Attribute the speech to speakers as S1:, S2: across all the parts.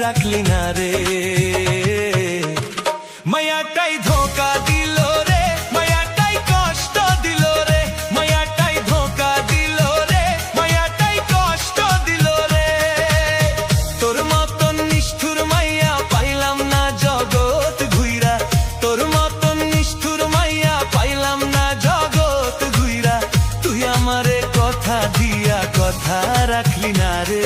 S1: রাখলি না রে। মায়াটাই ধোকা দিল রে, মায়াটাই কষ্ট দিল রে, মায়াটাই ধোকা দিল রে, মায়াটাই কষ্ট দিল রে। তোর মতন নিষ্ঠুর মাইয়া পাইলাম না জগৎ ঘুইরা, তোর মতন নিষ্ঠুর মাইয়া পাইলাম না জগৎ ঘুইরা। তুই আমারে কথা দিয়া কথা রাখলি না রে।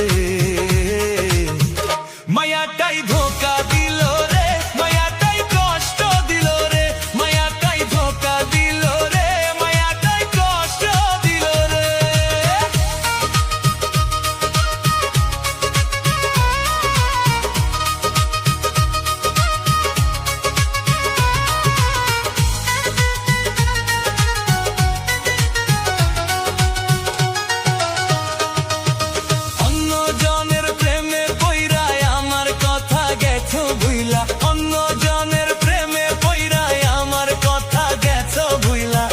S1: মায়াটাই ধোকা দিল রে, মায়াটাই কষ্ট দিল রে, মায়াটাই ধোকা দিল রে, মায়াটাই কষ্ট দিল রে। অন্য জনের প্রেমে পইরায় আমার কথা গেছো ভুইলা, অন্য জনের প্রেমে পইরায় আমার কথা গেছো ভুইলা।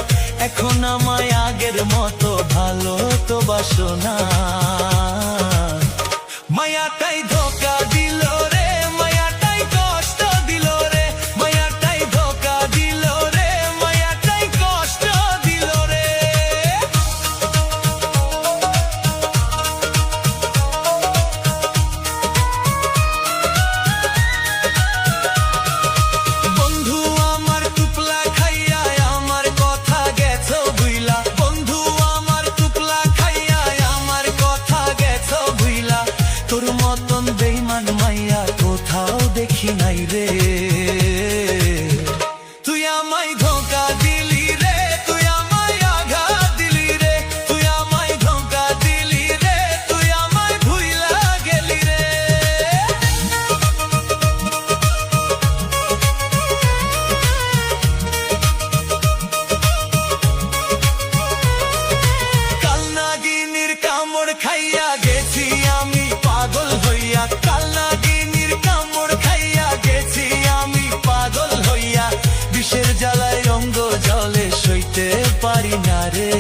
S1: এখন আমায় আগের মতো ভালো তো বাসো না। মায়াটাই ধোকা দিল রে, মায়াটাই কষ্ট দিল রে, মায়াটাই ধোকা দিল রে, মায়াটাই কষ্ট দিল রে। বন্ধু আমার টুপলা খাইয়া আমার কথা গেছো ভুইলা, বন্ধু আমার টুপলা খাইয়া আমার কথা গেছো ভুইলা। তোর মতন বেইমান মাইয়া কোথাও দেখি নাই রে। তুই আমায় ধোকা দিলি রে, তুই আমায় আঘাত দিলি রে, তুই আমায় ধোকা দিলি রে, তুই আমায় ভুইলা গেলি রে। কালনাগিনীর কামড় খাইয়া গেছি আমি পাগল হইয়া, কালনাগিনীর কামড় খাইয়া গেছি আমি পাগল হইয়া। বিষের জ্বালায় অঙ্গ জলে সইতে পারি না রে।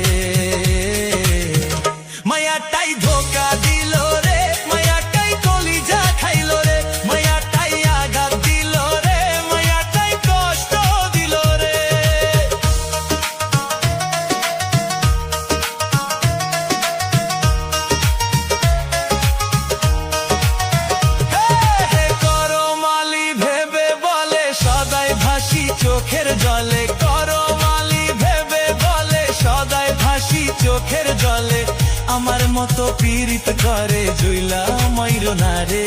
S1: মায়াটাই ধোকা দিল রে, মায়াটাই কলিজা খাইল রে, মায়াটাই আঘাত দিল রে, মায়াটাই কষ্ট দিল রে। করমালি ভেবে বলে সদাই ভাসি চোখের জলে, করমালি ভেবে বলে সদাই ভাসি চোখের জলে। আমার মতো পীড়িত করে জুইলা মাইরো না রে।